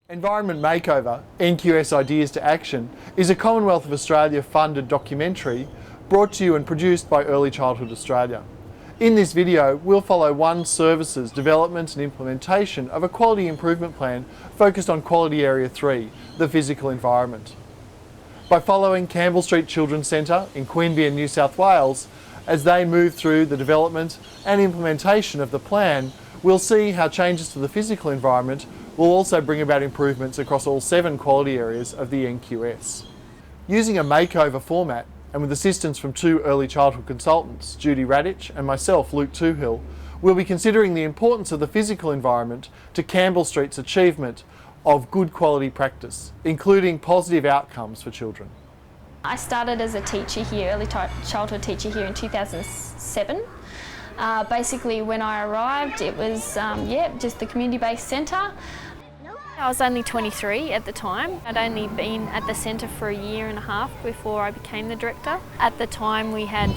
Environment Makeover, NQS Ideas to Action, is a Commonwealth of Australia funded documentary brought to you and produced by Early Childhood Australia. In this video, we'll follow One Services development and implementation of a quality improvement plan focused on Quality Area 3, the physical environment. By following Campbell Street Children's Centre in Queanbeyan, New South Wales, as they move through the development and implementation of the plan, we'll see how changes to the physical environment will also bring about improvements across all 7 quality areas of the NQS. Using a makeover format and with assistance from 2 early childhood consultants, Judy, Radich and myself, Touhill, we'll be considering the importance of the physical environment to Campbell Street's achievement of good quality practice, including positive outcomes for children. I started as a teacher here, early childhood teacher here in 2007. Basically when I arrived it was just the community-based centre. I was only 23 at the time. I'd only been at the centre for a year and a half before I became the director. At the time we had,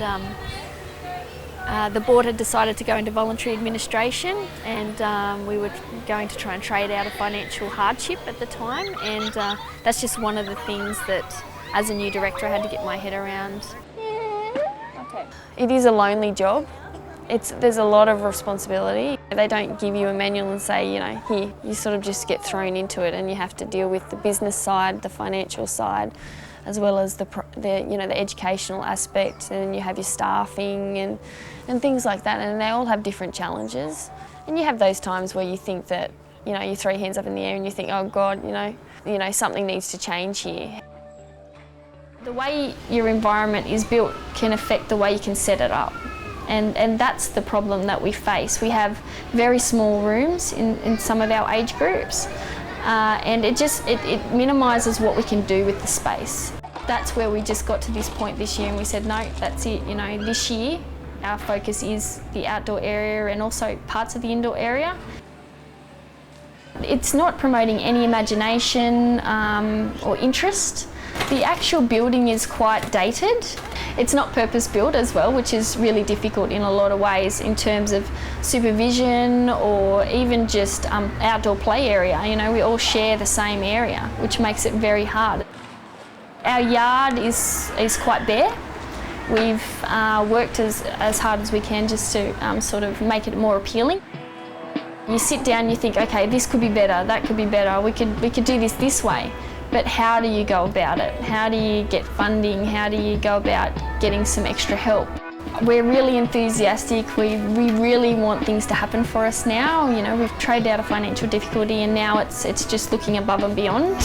the board had decided to go into voluntary administration, and we were going to try and trade out of financial hardship at the time, and that's just one of the things that as a new director I had to get my head around. Okay. It is a lonely job. There's a lot of responsibility. They don't give you a manual and say, here, you sort of just get thrown into it, and you have to deal with the business side, the financial side, as well as the educational aspect, and you have your staffing and things like that, and they all have different challenges. And you have those times where you think that, you throw your hands up in the air and you think, oh God, something needs to change here. The way your environment is built can affect the way you can set it up. And that's the problem that we face. We have very small rooms in some of our age groups, and it minimises what we can do with the space. That's where we just got to this point this year, and we said, no, that's it. This year our focus is the outdoor area and also parts of the indoor area. It's not promoting any imagination or interest. The actual building is quite dated. It's not purpose-built as well, which is really difficult in a lot of ways in terms of supervision or even just outdoor play area. We all share the same area, which makes it very hard. Our yard is quite bare. We've worked as hard as we can just to sort of make it more appealing. You sit down and you think, okay, this could be better, that could be better, we could do this way. But how do you go about it? How do you get funding? How do you go about getting some extra help? We're really enthusiastic. We really want things to happen for us now. We've traded out of financial difficulty, and now it's just looking above and beyond.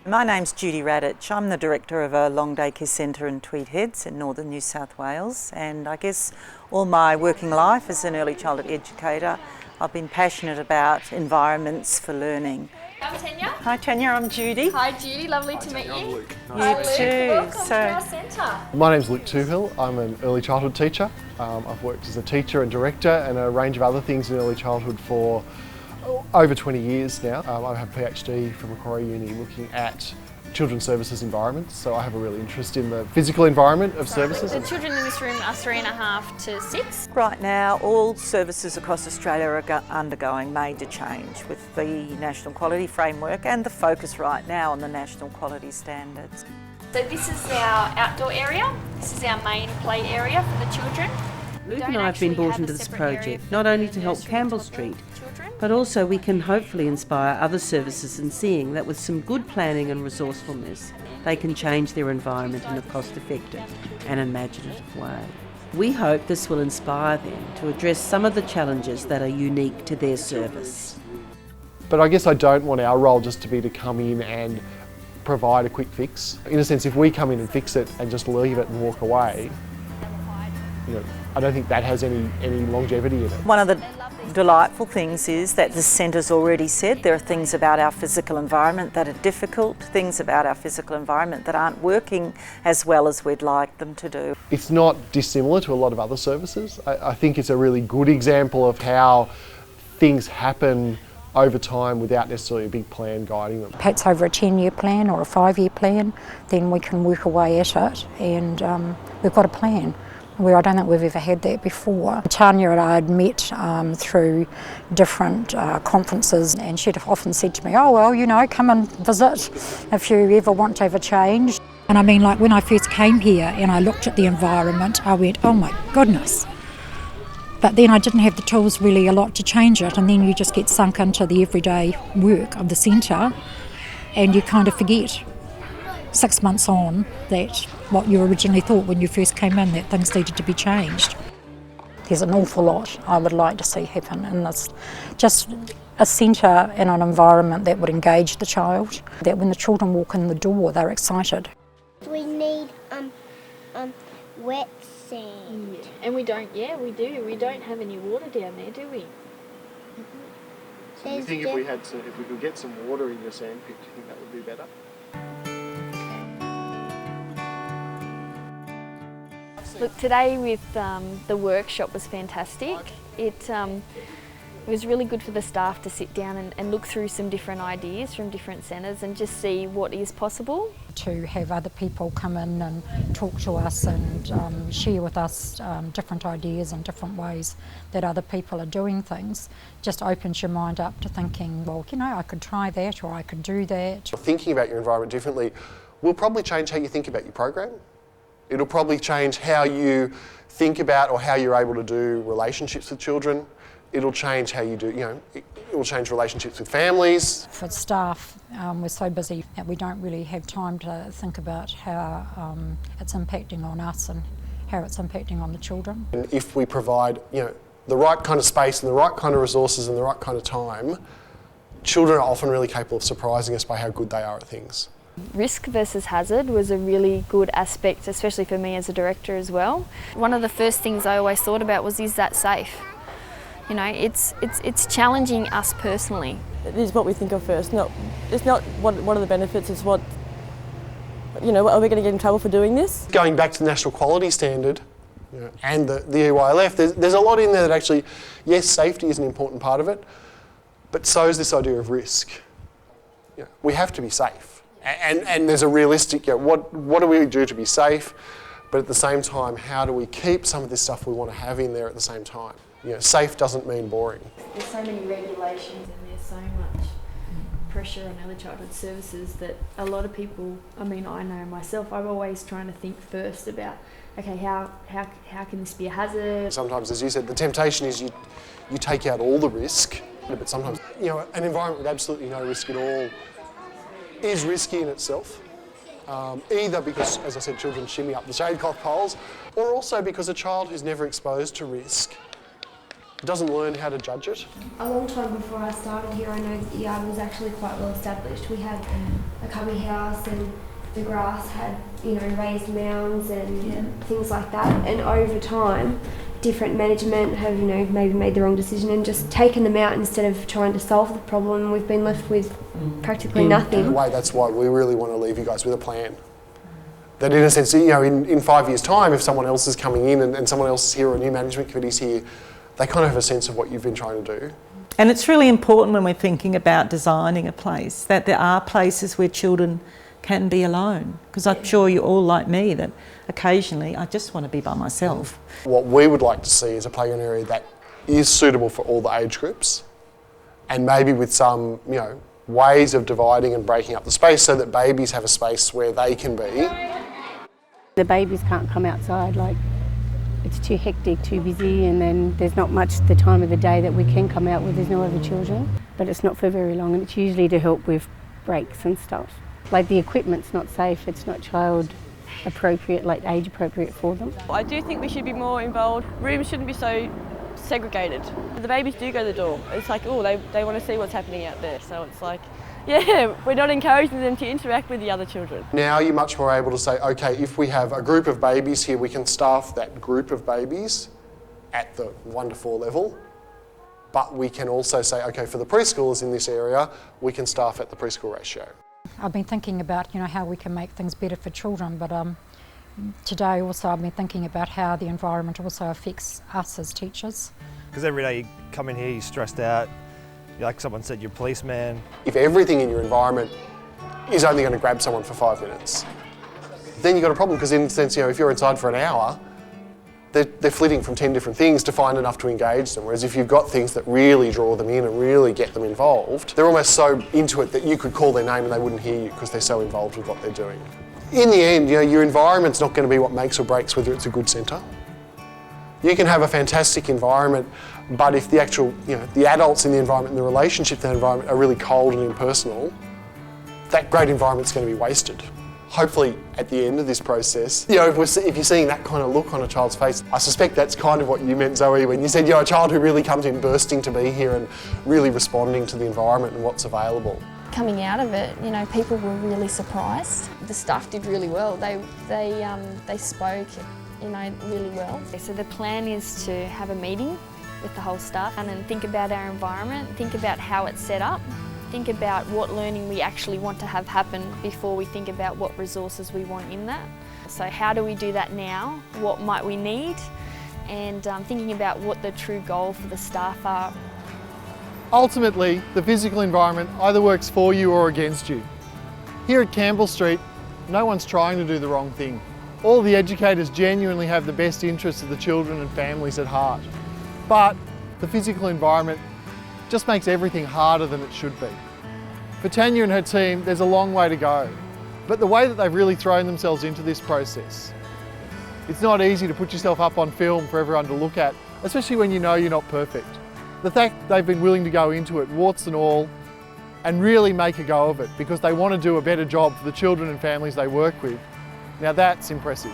My name's Judy Radich. I'm the director of a long day care centre in Tweed Heads in northern New South Wales, and I guess all my working life as an early childhood educator I've been passionate about environments for learning. I'm Tanya. Hi Tanya, I'm Judy. Hi Judy, lovely to meet you. I'm Luke. You too. Welcome to our centre. My name's Touhill. I'm an early childhood teacher. I've worked as a teacher and director and a range of other things in early childhood for over 20 years now. I have a PhD from Macquarie Uni looking at children's services environments, so I have a real interest in the physical environment of services. The children in this room are 3.5 to 6. Right now all services across Australia are undergoing major change with the National Quality Framework and the focus right now on the National Quality Standards. So this is our outdoor area. This is our main play area for the children. Luke and I have been brought into this project not only to help Campbell Street, but also we can hopefully inspire other services in seeing that with some good planning and resourcefulness, they can change their environment in a cost-effective and imaginative way. We hope this will inspire them to address some of the challenges that are unique to their service. But I guess I don't want our role just to be to come in and provide a quick fix. In a sense, if we come in and fix it and just leave it and walk away, I don't think that has any longevity in it. One of the delightful things is that the centre's already said there are things about our physical environment that are difficult, things about our physical environment that aren't working as well as we'd like them to do. It's not dissimilar to a lot of other services. I think it's a really good example of how things happen over time without necessarily a big plan guiding them. Perhaps over a 10-year plan or a 5-year plan, then we can work away at it, and we've got a plan. Where I don't think we've ever had that before. Tanya and I had met through different conferences, and she'd often said to me, oh well, you know, come and visit if you ever want to have a change. And I mean, like when I first came here and I looked at the environment, I went, oh my goodness. But then I didn't have the tools really a lot to change it, and then you just get sunk into the everyday work of the centre and you kind of forget 6 months on that what you originally thought when you first came in, that things needed to be changed. There's an awful lot I would like to see happen in this, just a centre and an environment that would engage the child, that when the children walk in the door they're excited. We need wet sand. Yeah. And we don't, we do. We don't have any water down there, do we? So do you think if we could get some water in your sandpit, do you think that would be better? Look, today with the workshop was fantastic. It was really good for the staff to sit down and look through some different ideas from different centres and just see what is possible. To have other people come in and talk to us and share with us different ideas and different ways that other people are doing things just opens your mind up to thinking, well, you know, I could try that or I could do that. Thinking about your environment differently will probably change how you think about your program. It'll probably change how you think about or how you're able to do relationships with children. It'll change how you do, it will change relationships with families. For staff, we're so busy that we don't really have time to think about how it's impacting on us and how it's impacting on the children. And if we provide, the right kind of space and the right kind of resources and the right kind of time, children are often really capable of surprising us by how good they are at things. Risk versus hazard was a really good aspect, especially for me as a director as well. One of the first things I always thought about was, is that safe? You know, it's challenging us personally. It is what we think of first. It's not what are the benefits, it's what, are we going to get in trouble for doing this? Going back to the national quality standard and the EYLF, there's a lot in there that actually, yes, safety is an important part of it, but so is this idea of risk. We have to be safe. And there's a realistic, what do we do to be safe? But at the same time, how do we keep some of this stuff we want to have in there at the same time? Safe doesn't mean boring. There's so many regulations and there's so much pressure on early childhood services that a lot of people, I know myself, I'm always trying to think first about, okay, how can this be a hazard? Sometimes, as you said, the temptation is you take out all the risk, but sometimes, an environment with absolutely no risk at all is risky in itself, either because, as I said, children shimmy up the shade cloth poles, or also because a child who's never exposed to risk doesn't learn how to judge it. A long time before I started here, I know that the yard was actually quite well established. We had a cubby house and the grass had, raised mounds and things like that. And over time, different management have, maybe made the wrong decision and just taken them out instead of trying to solve the problem. We've been left with practically nothing. In a way, that's why we really want to leave you guys with a plan. That in a sense, in 5 years' time, if someone else is coming in and someone else is here or a new management committee's here, they kind of have a sense of what you've been trying to do. And it's really important when we're thinking about designing a place that there are places where children can be alone, because I'm sure you're all like me that occasionally I just want to be by myself. What we would like to see is a playground area that is suitable for all the age groups, and maybe with some, ways of dividing and breaking up the space so that babies have a space where they can be. The babies can't come outside, it's too hectic, too busy, and then there's not much the time of the day that we can come out where there's no other children. But it's not for very long, and it's usually to help with breaks and stuff. The equipment's not safe, it's not child appropriate, age appropriate for them. I do think we should be more involved. Rooms shouldn't be so segregated. The babies do go to the door. It's they want to see what's happening out there. So it's we're not encouraging them to interact with the other children. Now you're much more able to say, okay, if we have a group of babies here, we can staff that group of babies at the 1 to 4 level. But we can also say, okay, for the preschoolers in this area, we can staff at the preschool ratio. I've been thinking about, how we can make things better for children, but today also I've been thinking about how the environment also affects us as teachers. Because every day you come in here, you're stressed out, Like someone said, your policeman. If everything in your environment is only going to grab someone for 5 minutes, then you've got a problem, because in a sense, if you're inside for an hour, they're flitting from 10 different things to find enough to engage them. Whereas if you've got things that really draw them in and really get them involved, they're almost so into it that you could call their name and they wouldn't hear you because they're so involved with what they're doing. In the end, your environment's not going to be what makes or breaks whether it's a good centre. You can have a fantastic environment, but if the actual, the adults in the environment and the relationship to that environment are really cold and impersonal, that great environment's going to be wasted. Hopefully, at the end of this process, if you're seeing that kind of look on a child's face, I suspect that's kind of what you meant, Zoe, when you said, a child who really comes in bursting to be here and really responding to the environment and what's available. Coming out of it, people were really surprised. The staff did really well. They spoke, really well. So the plan is to have a meeting with the whole staff and think about our environment, think about how it's set up, think about what learning we actually want to have happen before we think about what resources we want in that. So how do we do that now? What might we need? And thinking about what the true goal for the staff are. Ultimately, the physical environment either works for you or against you. Here at Campbell Street, no one's trying to do the wrong thing. All the educators genuinely have the best interests of the children and families at heart. But the physical environment just makes everything harder than it should be. For Tanya and her team, there's a long way to go. But the way that they've really thrown themselves into this process, it's not easy to put yourself up on film for everyone to look at, especially when you know you're not perfect. The fact that they've been willing to go into it, warts and all, and really make a go of it because they want to do a better job for the children and families they work with, now that's impressive.